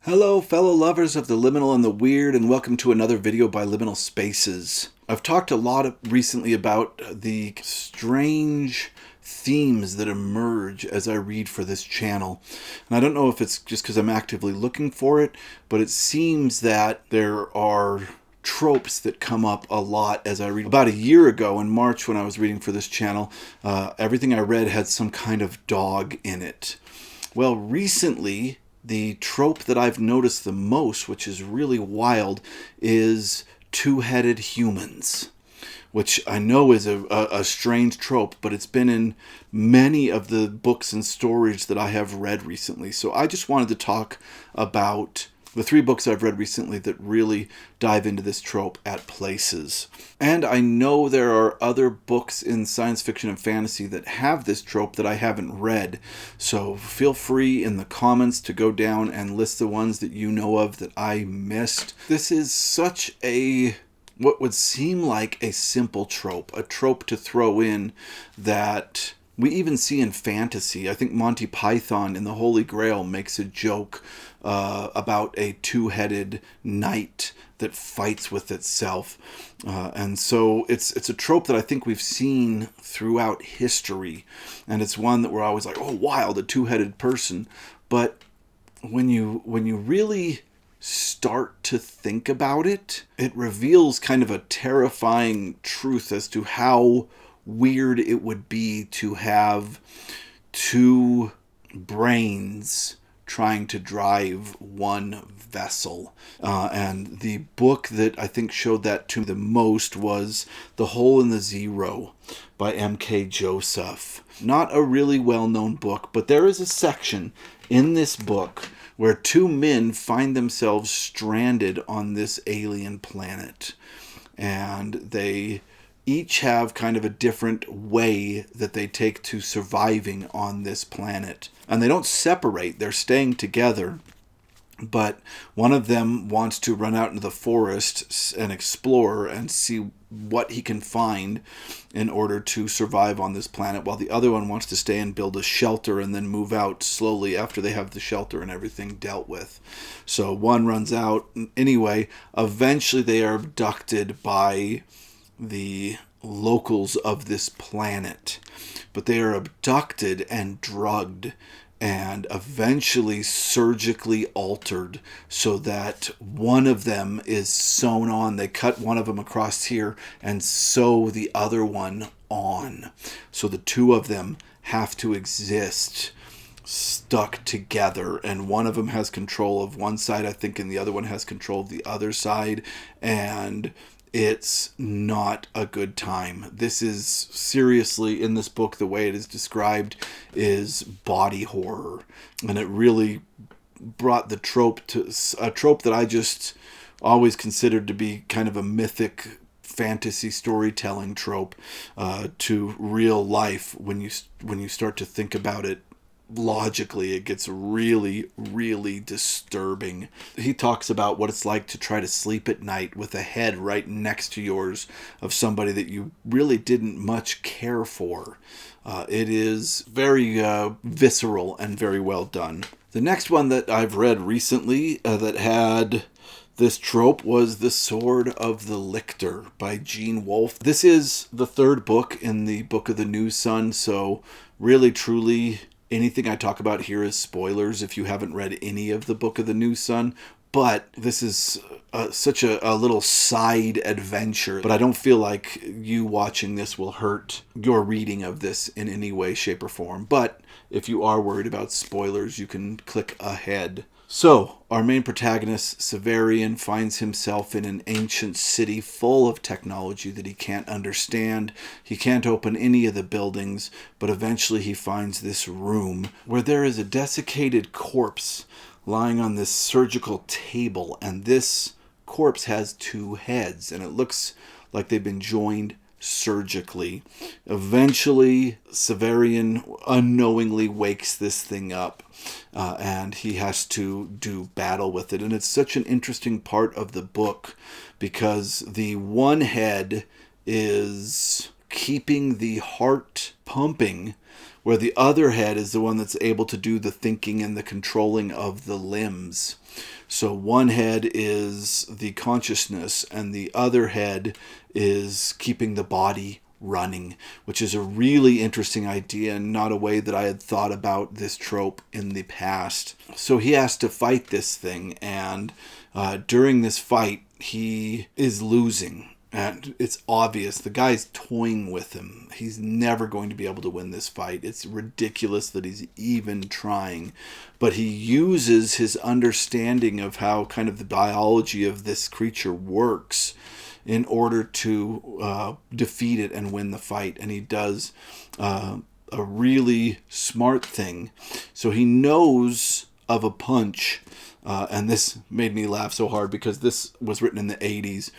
Hello, fellow lovers of the liminal and the weird, and welcome to another video by Liminal Spaces. I've talked a lot recently about the strange themes that emerge as I read for this channel. And I don't know if it's just because I'm actively looking for it, but it seems that there are tropes that come up a lot as I read. About a year ago in March when I was reading for this channel, everything I read had some kind of dog in it. Well, recently, the trope that I've noticed the most, which is really wild, is two-headed humans, which I know is a strange trope, but it's been in many of the books and stories that I have read recently. So I just wanted to talk about the 3 books I've read recently that really dive into this trope at places. And I know there are other books in science fiction and fantasy that have this trope that I haven't read. So feel free in the comments to go down and list the ones that you know of that I missed. This is such what would seem like a simple trope, a trope to throw in that we even see in fantasy. I think Monty Python in the Holy Grail makes a joke about a two-headed knight that fights with itself. And so it's a trope that I think we've seen throughout history. And it's one that we're always like, oh, wild, a two-headed person. But when you really start to think about it, it reveals kind of a terrifying truth as to how weird it would be to have 2 brains trying to drive one vessel. And the book that I think showed that to me the most was The Hole in the Zero by M.K. Joseph. Not a really well-known book, but there is a section in this book where 2 men find themselves stranded on this alien planet. And they each have kind of a different way that they take to surviving on this planet. And they don't separate, they're staying together. But one of them wants to run out into the forest and explore and see what he can find in order to survive on this planet, while the other one wants to stay and build a shelter and then move out slowly after they have the shelter and everything dealt with. So one runs out. Anyway, eventually they are abducted by the locals of this planet, but they are abducted and drugged and eventually surgically altered so that one of them is sewn on. They cut one of them across here and sew the other one on. So the 2 of them have to exist stuck together, and one of them has control of one side, I think, and the other one has control of the other side, and it's not a good time. This is seriously, in this book, the way it is described is body horror. And it really brought the trope to a trope that I just always considered to be kind of a mythic fantasy storytelling trope to real life. When you start to think about it logically, it gets really, really disturbing. He talks about what it's like to try to sleep at night with a head right next to yours of somebody that you really didn't much care for. It is very visceral and very well done. The next one that I've read recently that had this trope was The Sword of the Lictor by Gene Wolfe. This is the 3rd book in the Book of the New Sun, so really, truly, anything I talk about here is spoilers if you haven't read any of the Book of the New Sun. But this is such a little side adventure. But I don't feel like you watching this will hurt your reading of this in any way, shape, or form. But if you are worried about spoilers, you can click ahead. So, our main protagonist, Severian, finds himself in an ancient city full of technology that he can't understand. He can't open any of the buildings, but eventually he finds this room where there is a desiccated corpse lying on this surgical table, and this corpse has 2 heads, and it looks like they've been joined surgically. Eventually, Severian unknowingly wakes this thing up, and he has to do battle with it. And it's such an interesting part of the book because the one head is keeping the heart pumping, where the other head is the one that's able to do the thinking and the controlling of the limbs. So one head is the consciousness, and the other head is keeping the body running, which is a really interesting idea and not a way that I had thought about this trope in the past. So he has to fight this thing, and during this fight, he is losing. And it's obvious. The guy's toying with him. He's never going to be able to win this fight. It's ridiculous that he's even trying. But he uses his understanding of how kind of the biology of this creature works in order to defeat it and win the fight. And he does a really smart thing. So he knows of a punch. And this made me laugh so hard because this was written in the 80s.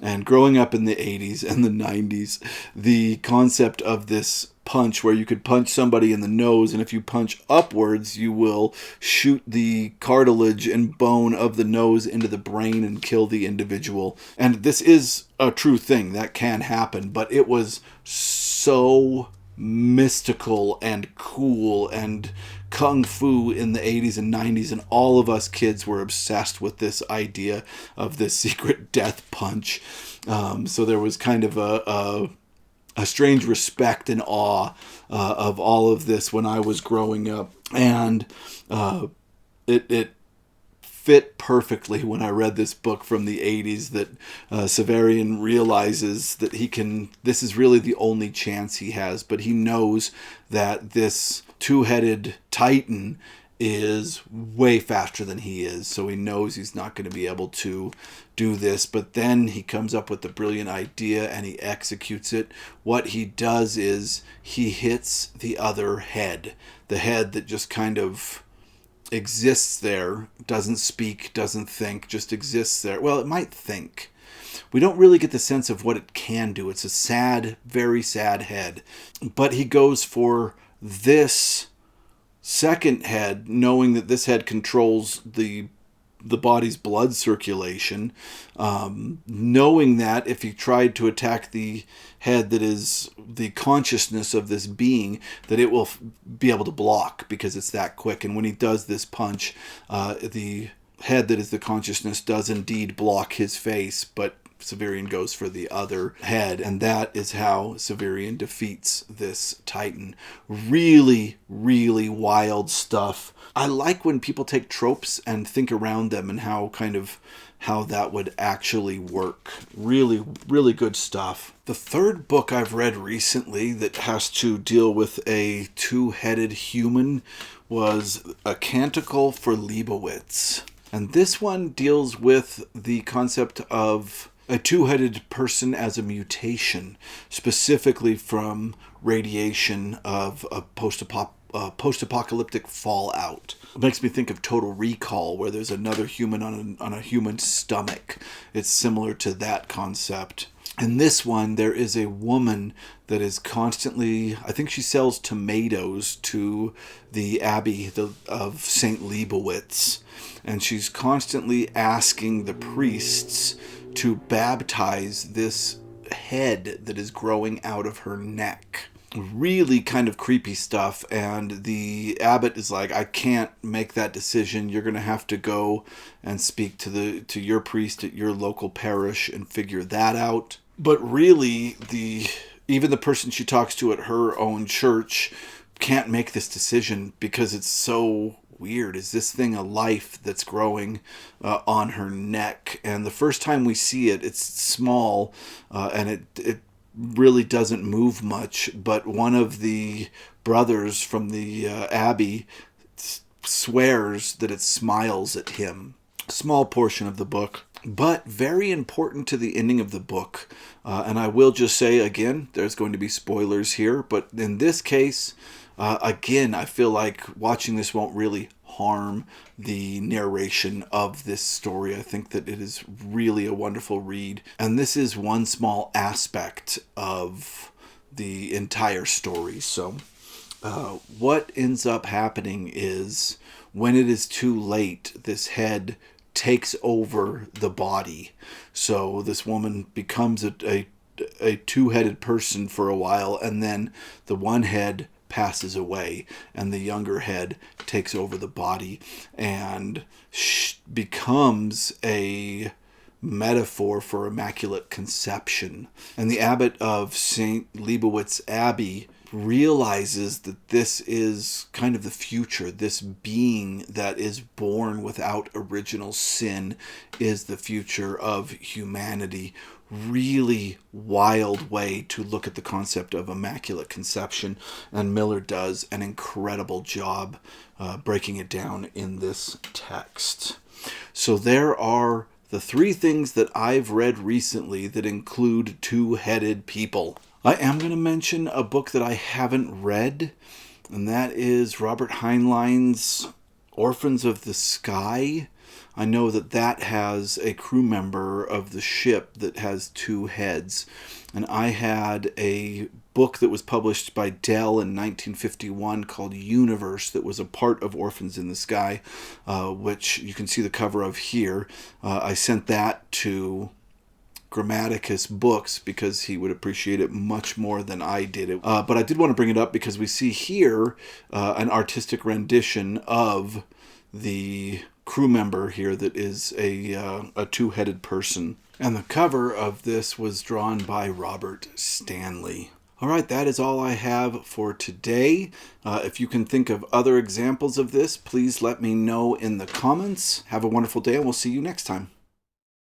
And growing up in the 80s and the 90s, the concept of this punch where you could punch somebody in the nose, and if you punch upwards, you will shoot the cartilage and bone of the nose into the brain and kill the individual. And this is a true thing that can happen, but it was so mystical and cool and kung fu in the 80s and 90s, and all of us kids were obsessed with this idea of this secret death punch. So there was kind of a strange respect and awe of all of this when I was growing up, and it fit perfectly when I read this book from the 80s that Severian realizes that this is really the only chance he has, but he knows that this two-headed titan is way faster than he is, so he knows he's not going to be able to do this. But then he comes up with the brilliant idea and he executes it. What he does is he hits the other head, the head that just kind of exists there, doesn't speak, doesn't think, just exists there. Well, it might think. We don't really get the sense of what it can do. It's a sad, very sad head. But he goes for this second head, knowing that this head controls the body's blood circulation, knowing that if he tried to attack the head that is the consciousness of this being, that it will be able to block because it's that quick. And when he does this punch, the head that is the consciousness does indeed block his face, but Severian goes for the other head, and that is how Severian defeats this Titan. Really, really wild stuff. I like when people take tropes and think around them and how that would actually work. Really, really good stuff. The third book I've read recently that has to deal with a two-headed human was A Canticle for Leibowitz. And this one deals with the concept of a two-headed person as a mutation, specifically from radiation of a post-apocalyptic fallout. It makes me think of Total Recall, where there's another human on a human stomach. It's similar to that concept. In this one, there is a woman that is constantly, I think she sells tomatoes to the abbey of St. Leibowitz, and she's constantly asking the priests to baptize this head that is growing out of her neck. Really kind of creepy stuff, and the abbot is like, I can't make that decision. You're going to have to go and speak to your priest at your local parish and figure that out. But really, even the person she talks to at her own church can't make this decision because it's so weird. Is this thing a life that's growing on her neck? And the first time we see it, it's small and it really doesn't move much. But one of the brothers from the abbey swears that it smiles at him. Small portion of the book, but very important to the ending of the book. And I will just say again, there's going to be spoilers here, but in this case, again, I feel like watching this won't really harm the narration of this story. I think that it is really a wonderful read. And this is one small aspect of the entire story. So what ends up happening is when it is too late, this head takes over the body. So this woman becomes a a two-headed person for a while, and then the one head passes away and the younger head takes over the body and becomes a metaphor for Immaculate Conception. And the abbot of St. Leibowitz Abbey realizes that this is kind of the future. This being that is born without original sin is the future of humanity. Really wild way to look at the concept of Immaculate Conception, and Miller does an incredible job breaking it down in this text. So there are the three things that I've read recently that include two-headed people. I am going to mention a book that I haven't read, and that is Robert Heinlein's Orphans of the Sky. I know that that has a crew member of the ship that has two heads. And I had a book that was published by Dell in 1951 called Universe that was a part of Orphans in the Sky, which you can see the cover of here. I sent that to Grammaticus Books because he would appreciate it much more than I did. But I did want to bring it up because we see here an artistic rendition of the crew member here that is a two-headed person. And the cover of this was drawn by Robert Stanley. All right, that is all I have for today. If you can think of other examples of this, please let me know in the comments. Have a wonderful day, and we'll see you next time.